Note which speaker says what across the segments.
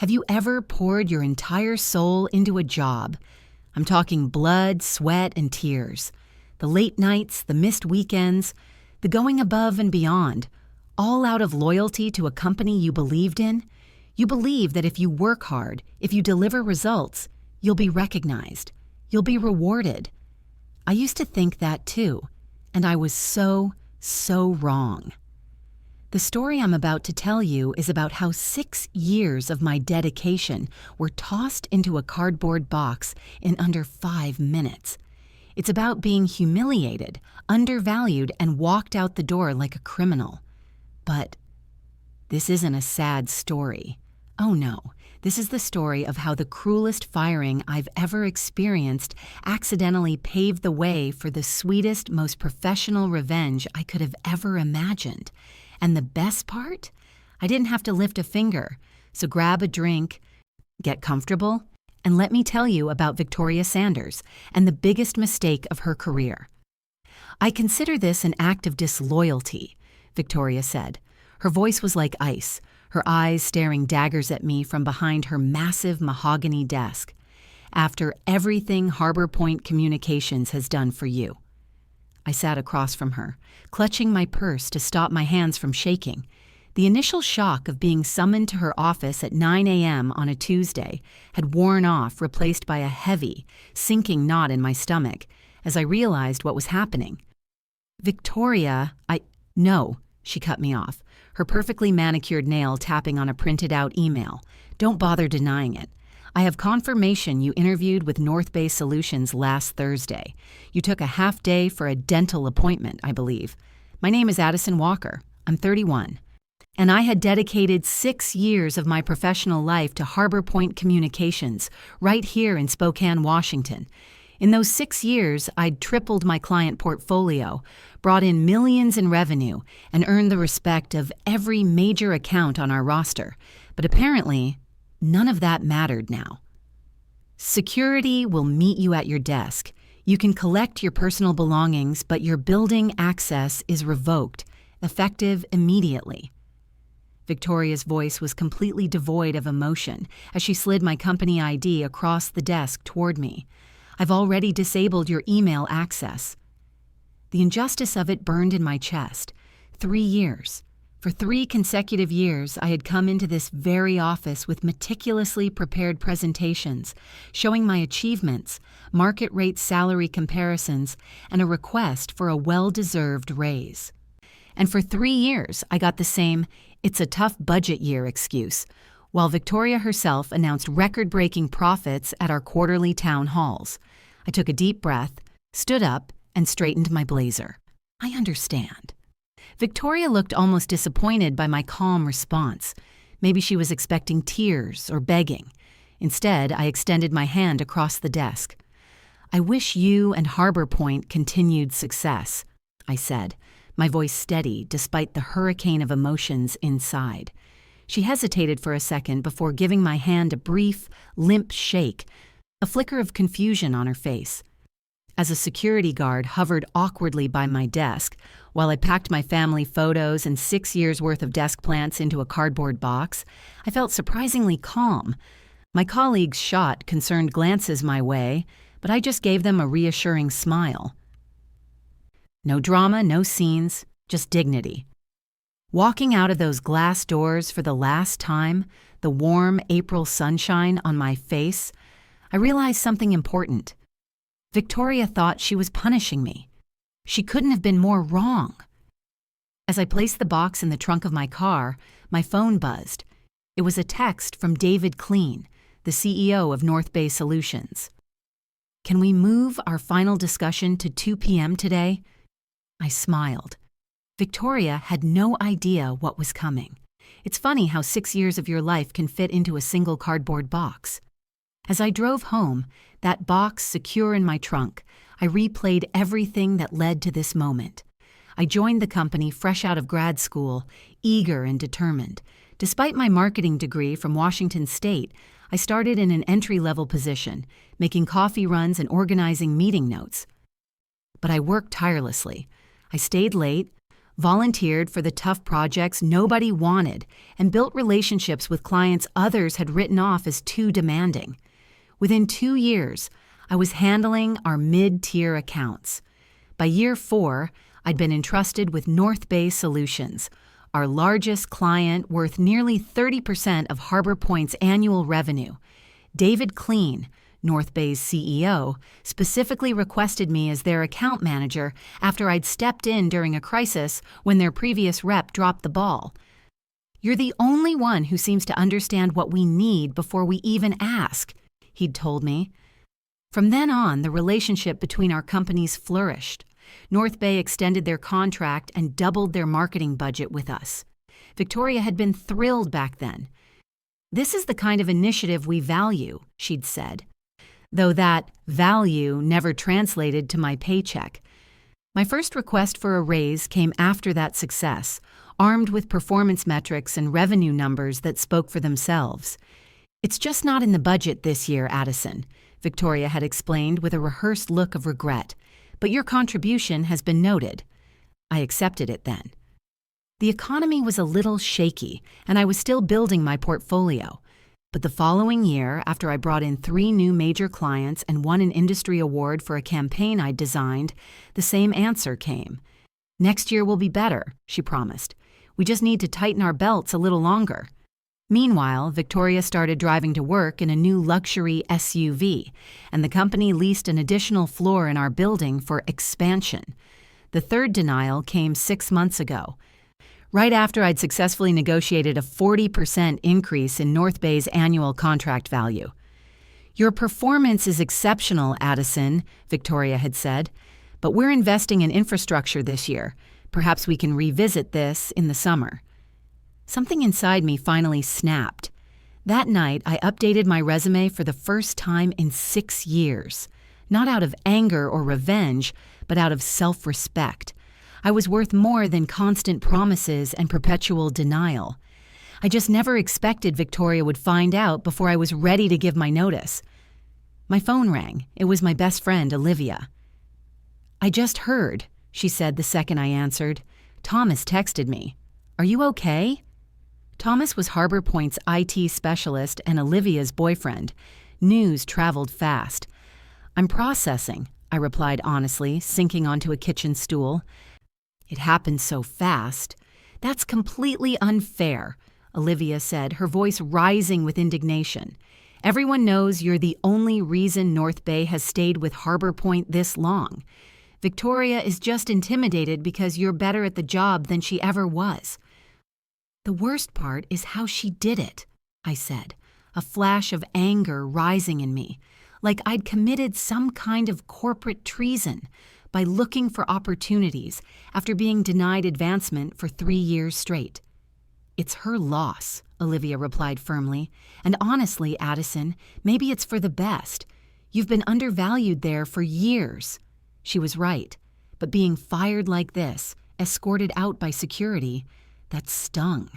Speaker 1: Have you ever poured your entire soul into a job? I'm talking blood, sweat, and tears. The late nights, the missed weekends, the going above and beyond, all out of loyalty to a company you believed in. You believe that if you work hard, if you deliver results, you'll be recognized. You'll be rewarded. I used to think that too, and I was so wrong. The story I'm about to tell you is about how 6 years of my dedication were tossed into a cardboard box in under 5 minutes. It's about being humiliated, undervalued, and walked out the door like a criminal. But this isn't a sad story. Oh no, this is the story of how the cruelest firing I've ever experienced accidentally paved the way for the sweetest, most professional revenge I could have ever imagined. And the best part? I didn't have to lift a finger. So grab a drink, get comfortable, and let me tell you about Victoria Sanders and the biggest mistake of her career. "I consider this an act of disloyalty," Victoria said. Her voice was like ice, her eyes staring daggers at me from behind her massive mahogany desk. "After everything Harborpoint Communications has done for you." I sat across from her, clutching my purse to stop my hands from shaking. The initial shock of being summoned to her office at 9 a.m. on a Tuesday had worn off, replaced by a heavy, sinking knot in my stomach as I realized what was happening. "Victoria, No," she cut me off, her perfectly manicured nail tapping on a printed-out email. "Don't bother denying it. I have confirmation you interviewed with North Bay Solutions last Thursday. You took a half day for a dental appointment, I believe. My name is Addison Walker. I'm 31. And I had dedicated 6 years of my professional life to Harborpoint Communications, right here in Spokane, Washington. In those 6 years, I'd tripled my client portfolio, brought in millions in revenue, and earned the respect of every major account on our roster. But apparently, none of that mattered now. Security will meet you at your desk. You can collect your personal belongings, but your building access is revoked, effective immediately." Victoria's voice was completely devoid of emotion as she slid my company ID across the desk toward me. "I've already disabled your email access." The injustice of it burned in my chest. 3 years. For 3 consecutive years, I had come into this very office with meticulously prepared presentations, showing my achievements, market rate salary comparisons, and a request for a well-deserved raise. And for 3 years, I got the same "it's a tough budget year" excuse, while Victoria herself announced record-breaking profits at our quarterly town halls. I took a deep breath, stood up, and straightened my blazer. I understand. Victoria looked almost disappointed by my calm response. Maybe she was expecting tears or begging. Instead, I extended my hand across the desk. "I wish you and Harborpoint continued success," I said, my voice steady despite the hurricane of emotions inside. She hesitated for a second before giving my hand a brief, limp shake, a flicker of confusion on her face. As a security guard hovered awkwardly by my desk while I packed my family photos and 6 years' worth of desk plants into a cardboard box, I felt surprisingly calm. My colleagues shot concerned glances my way, but I just gave them a reassuring smile. No drama, no scenes, just dignity. Walking out of those glass doors for the last time, the warm April sunshine on my face, I realized something important. Victoria thought she was punishing me. She couldn't have been more wrong. As I placed the box in the trunk of my car, my phone buzzed. It was a text from David Kleen, the CEO of North Bay Solutions. "Can we move our final discussion to 2 p.m. today?" I smiled. Victoria had no idea what was coming. It's funny how 6 years of your life can fit into a single cardboard box. As I drove home, that box secure in my trunk, I replayed everything that led to this moment. I joined the company fresh out of grad school, eager and determined. Despite my marketing degree from Washington State, I started in an entry-level position, making coffee runs and organizing meeting notes. But I worked tirelessly. I stayed late, volunteered for the tough projects nobody wanted, and built relationships with clients others had written off as too demanding. Within 2 years, I was handling our mid-tier accounts. By year 4, I'd been entrusted with North Bay Solutions, our largest client worth nearly 30% of Harborpoint's annual revenue. David Clean, North Bay's CEO, specifically requested me as their account manager after I'd stepped in during a crisis when their previous rep dropped the ball. "You're the only one who seems to understand what we need before we even ask," he'd told me. From then on, the relationship between our companies flourished. North Bay extended their contract and doubled their marketing budget with us. Victoria had been thrilled back then. "This is the kind of initiative we value," she'd said, though that value never translated to my paycheck. My first request for a raise came after that success, armed with performance metrics and revenue numbers that spoke for themselves. "It's just not in the budget this year, Addison," Victoria had explained with a rehearsed look of regret. "But your contribution has been noted." I accepted it then. The economy was a little shaky, and I was still building my portfolio. But the following year, after I brought in 3 new major clients and won an industry award for a campaign I'd designed, the same answer came. "Next year will be better," she promised. "We just need to tighten our belts a little longer." Meanwhile, Victoria started driving to work in a new luxury SUV, and the company leased an additional floor in our building for expansion. The third denial came 6 months ago, right after I'd successfully negotiated a 40% increase in North Bay's annual contract value. "Your performance is exceptional, Addison," Victoria had said, "but we're investing in infrastructure this year. Perhaps we can revisit this in the summer." Something inside me finally snapped. That night, I updated my resume for the first time in 6 years. Not out of anger or revenge, but out of self-respect. I was worth more than constant promises and perpetual denial. I just never expected Victoria would find out before I was ready to give my notice. My phone rang. It was my best friend, Olivia. "I just heard," she said the second I answered. "Thomas texted me. Are you okay?" Thomas was Harborpoint's IT specialist and Olivia's boyfriend. News traveled fast. "I'm processing," I replied honestly, sinking onto a kitchen stool. "It happened so fast." "That's completely unfair," Olivia said, her voice rising with indignation. "Everyone knows you're the only reason North Bay has stayed with Harborpoint this long. Victoria is just intimidated because you're better at the job than she ever was." "The worst part is how she did it," I said, a flash of anger rising in me, like I'd committed some kind of corporate treason by looking for opportunities after being denied advancement for 3 years straight. "It's her loss," Olivia replied firmly, "and honestly, Addison, maybe it's for the best. You've been undervalued there for years." She was right, but being fired like this, escorted out by security, that stung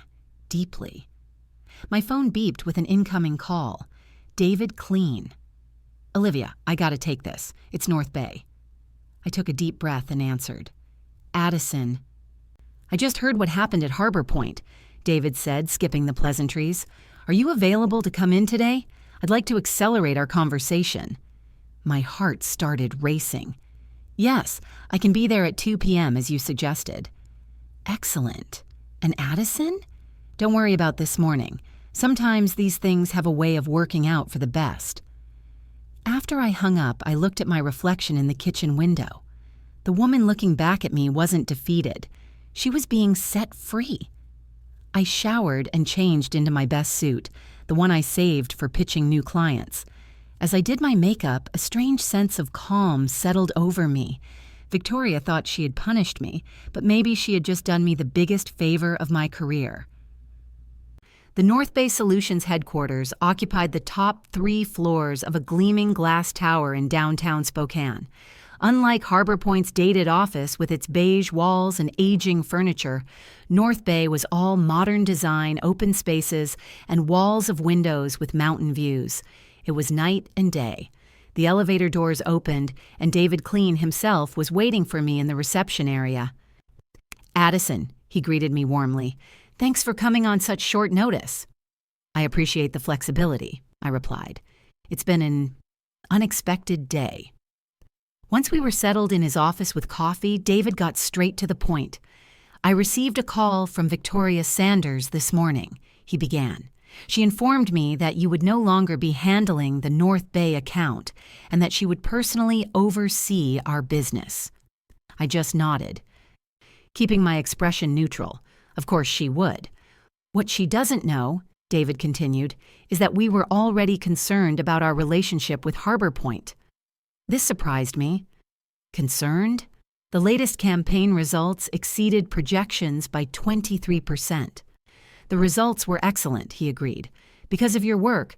Speaker 1: deeply. My phone beeped with an incoming call. David Clean. "Olivia, I gotta take this. It's North Bay." I took a deep breath and answered. "Addison." "I just heard what happened at Harborpoint," David said, skipping the pleasantries. "Are you available to come in today? I'd like to accelerate our conversation." My heart started racing. "Yes, I can be there at 2 p.m. as you suggested." "Excellent. And Addison? Don't worry about this morning. Sometimes these things have a way of working out for the best." After I hung up, I looked at my reflection in the kitchen window. The woman looking back at me wasn't defeated. She was being set free. I showered and changed into my best suit, the one I saved for pitching new clients. As I did my makeup, a strange sense of calm settled over me. Victoria thought she had punished me, but maybe she had just done me the biggest favor of my career. The North Bay Solutions headquarters occupied the top 3 floors of a gleaming glass tower in downtown Spokane. Unlike Harborpoint's dated office with its beige walls and aging furniture, North Bay was all modern design, open spaces, and walls of windows with mountain views. It was night and day. The elevator doors opened, and David Clean himself was waiting for me in the reception area. "Addison," he greeted me warmly. "Thanks for coming on such short notice." "I appreciate the flexibility," I replied. "It's been an unexpected day." Once we were settled in his office with coffee, David got straight to the point. "I received a call from Victoria Sanders this morning," he began. "She informed me that you would no longer be handling the North Bay account and that she would personally oversee our business." I just nodded, keeping my expression neutral. Of course she would. "What she doesn't know," David continued, "is that we were already concerned about our relationship with Harborpoint." This surprised me. Concerned? The latest campaign results exceeded projections by 23%. "The results were excellent," he agreed, "because of your work,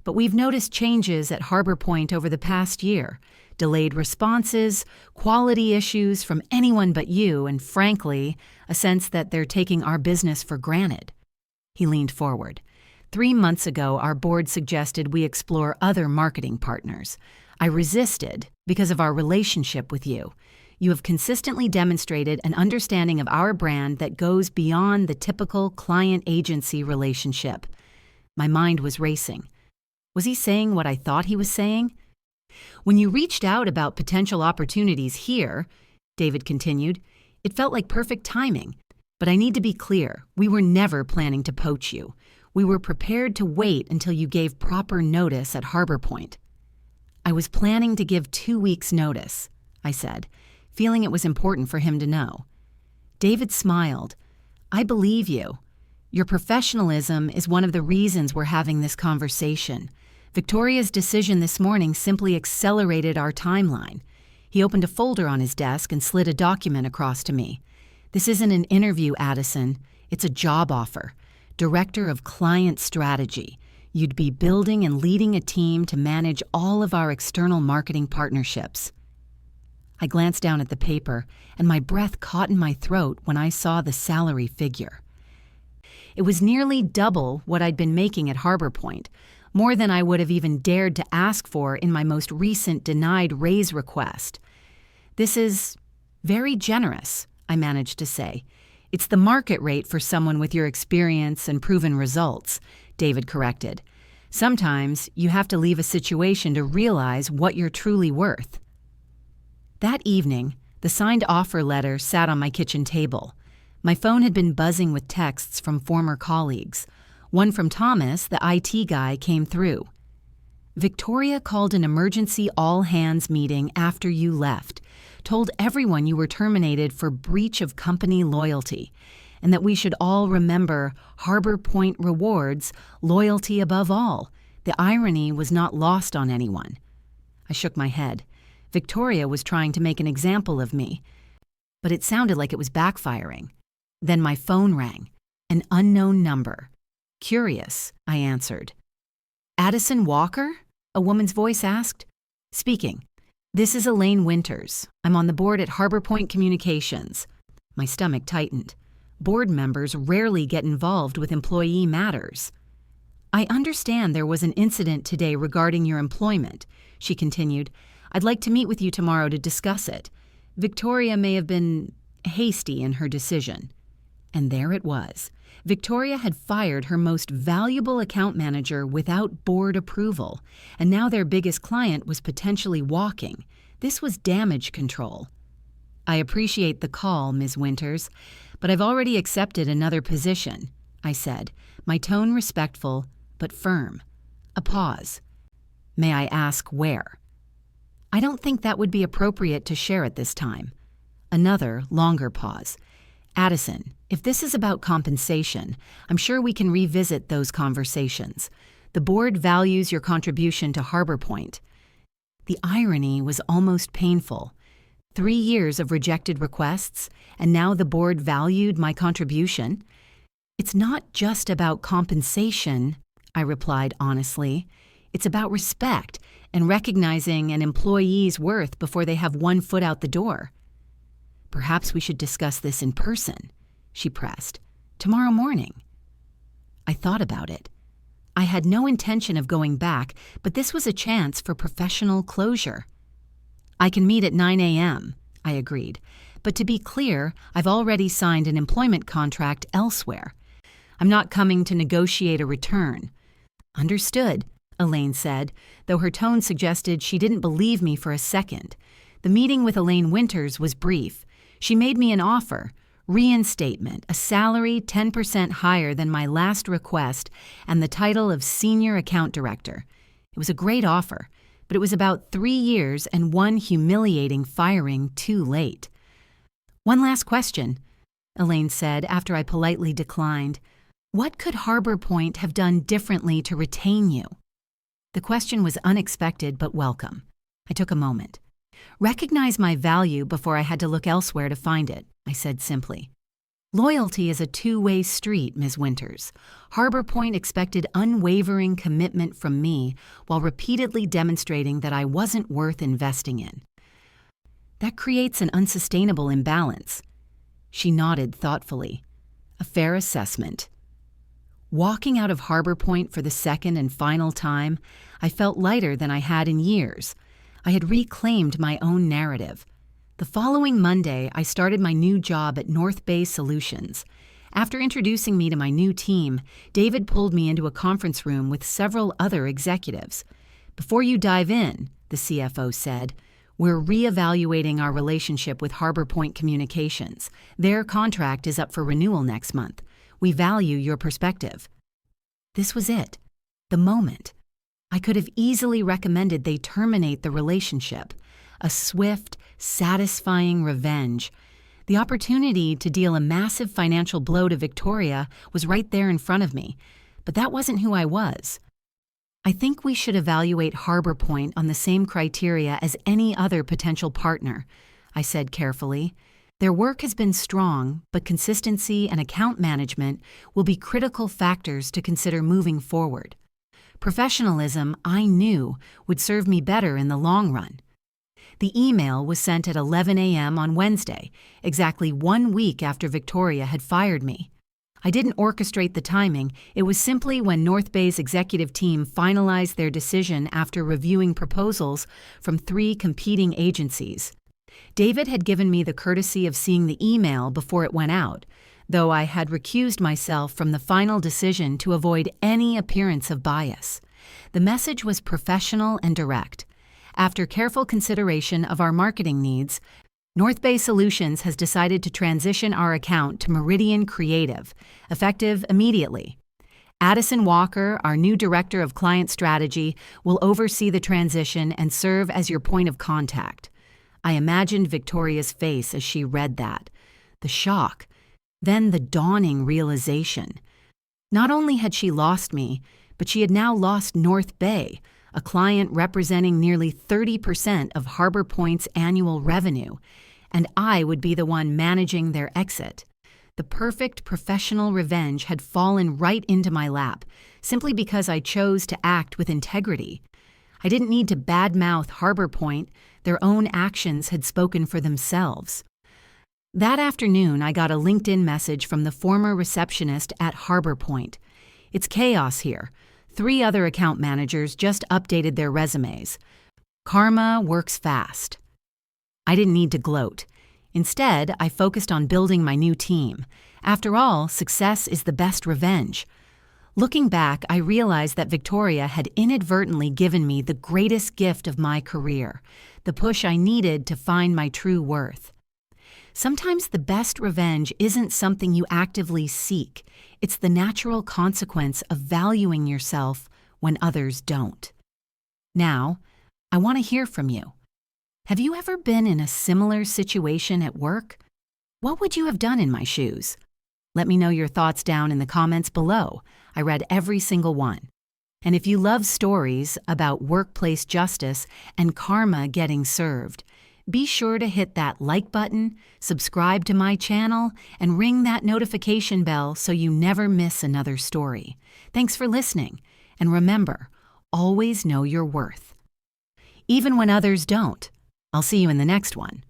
Speaker 1: but we've noticed changes at Harborpoint over the past year. Delayed responses, quality issues from anyone but you, and frankly, a sense that they're taking our business for granted." He leaned forward. 3 months ago, our board suggested we explore other marketing partners. I resisted because of our relationship with you. You have consistently demonstrated an understanding of our brand that goes beyond the typical client-agency relationship. My mind was racing. Was he saying what I thought he was saying? "When you reached out about potential opportunities here," David continued, "it felt like perfect timing. But I need to be clear, we were never planning to poach you. We were prepared to wait until you gave proper notice at Harborpoint." "I was planning to give 2 weeks' notice," I said, feeling it was important for him to know. David smiled. "I believe you. Your professionalism is one of the reasons we're having this conversation. Victoria's decision this morning simply accelerated our timeline." He opened a folder on his desk and slid a document across to me. "This isn't an interview, Addison. It's a job offer. Director of Client Strategy. You'd be building and leading a team to manage all of our external marketing partnerships." I glanced down at the paper, and my breath caught in my throat when I saw the salary figure. It was nearly double what I'd been making at Harborpoint, more than I would have even dared to ask for in my most recent denied raise request. "This is very generous," I managed to say. "It's the market rate for someone with your experience and proven results," David corrected. "Sometimes you have to leave a situation to realize what you're truly worth." That evening, the signed offer letter sat on my kitchen table. My phone had been buzzing with texts from former colleagues. One from Thomas, the IT guy, came through. "Victoria called an emergency all-hands meeting after you left, told everyone you were terminated for breach of company loyalty, and that we should all remember Harborpoint rewards loyalty above all. The irony was not lost on anyone." I shook my head. Victoria was trying to make an example of me, but it sounded like it was backfiring. Then my phone rang. An unknown number. "Curious," I answered. "Addison Walker?" a woman's voice asked. "Speaking. This is Elaine Winters. I'm on the board at Harborpoint Communications." My stomach tightened. Board members rarely get involved with employee matters. "I understand there was an incident today regarding your employment," she continued. "I'd like to meet with you tomorrow to discuss it. Victoria may have been hasty in her decision." And there it was. Victoria had fired her most valuable account manager without board approval, and now their biggest client was potentially walking. This was damage control. "I appreciate the call, Ms. Winters, but I've already accepted another position," I said, my tone respectful but firm. A pause. "May I ask where?" "I don't think that would be appropriate to share at this time." Another, longer pause. "Addison, if this is about compensation, I'm sure we can revisit those conversations. The board values your contribution to Harborpoint." The irony was almost painful. 3 years of rejected requests, and now the board valued my contribution. "It's not just about compensation," I replied honestly. "It's about respect and recognizing an employee's worth before they have one foot out the door." "Perhaps we should discuss this in person," she pressed. "Tomorrow morning." I thought about it. I had no intention of going back, but this was a chance for professional closure. "I can meet at 9 a.m., I agreed. But to be clear, I've already signed an employment contract elsewhere. I'm not coming to negotiate a return." "Understood," Elaine said, though her tone suggested she didn't believe me for a second. The meeting with Elaine Winters was brief. She made me an offer, reinstatement, a salary 10% higher than my last request, and the title of Senior Account Director. It was a great offer, but it was about 3 years and one humiliating firing too late. "One last question," Elaine said after I politely declined. "What could Harborpoint have done differently to retain you?" The question was unexpected but welcome. I took a moment. "Recognize my value before I had to look elsewhere to find it," I said simply. "Loyalty is a two-way street, Ms. Winters. Harborpoint expected unwavering commitment from me while repeatedly demonstrating that I wasn't worth investing in. That creates an unsustainable imbalance." She nodded thoughtfully. "A fair assessment." Walking out of Harborpoint for the second and final time, I felt lighter than I had in years. I had reclaimed my own narrative. The following Monday, I started my new job at North Bay Solutions. After introducing me to my new team, David pulled me into a conference room with several other executives. "Before you dive in," the CFO said, "we're reevaluating our relationship with Harborpoint Communications. Their contract is up for renewal next month. We value your perspective." This was it. The moment. I could have easily recommended they terminate the relationship. A swift, satisfying revenge. The opportunity to deal a massive financial blow to Victoria was right there in front of me, but that wasn't who I was. "I think we should evaluate Harborpoint on the same criteria as any other potential partner," I said carefully. "Their work has been strong, but consistency and account management will be critical factors to consider moving forward. Professionalism, I knew, would serve me better in the long run." The email was sent at 11 a.m. on Wednesday, exactly 1 week after Victoria had fired me. I didn't orchestrate the timing. It was simply when North Bay's executive team finalized their decision after reviewing proposals from 3 competing agencies. David had given me the courtesy of seeing the email before it went out, though I had recused myself from the final decision to avoid any appearance of bias. The message was professional and direct. After careful consideration of our marketing needs, North Bay Solutions has decided to transition our account to Meridian Creative, effective immediately. Addison Walker, our new Director of Client Strategy, will oversee the transition and serve as your point of contact. I imagined Victoria's face as she read that. The shock, then the dawning realization. Not only had she lost me, but she had now lost North Bay, a client representing nearly 30% of Harborpoint's annual revenue, and I would be the one managing their exit. The perfect professional revenge had fallen right into my lap, simply because I chose to act with integrity. I didn't need to badmouth Harborpoint. Their own actions had spoken for themselves. That afternoon, I got a LinkedIn message from the former receptionist at Harborpoint. "It's chaos here. 3 other account managers just updated their resumes. Karma works fast." I didn't need to gloat. Instead, I focused on building my new team. After all, success is the best revenge. Looking back, I realized that Victoria had inadvertently given me the greatest gift of my career, the push I needed to find my true worth. Sometimes the best revenge isn't something you actively seek. It's the natural consequence of valuing yourself when others don't. Now, I want to hear from you. Have you ever been in a similar situation at work? What would you have done in my shoes? Let me know your thoughts down in the comments below. I read every single one. And if you love stories about workplace justice and karma getting served, be sure to hit that like button, subscribe to my channel, and ring that notification bell so you never miss another story. Thanks for listening, and remember, always know your worth. Even when others don't. I'll see you in the next one.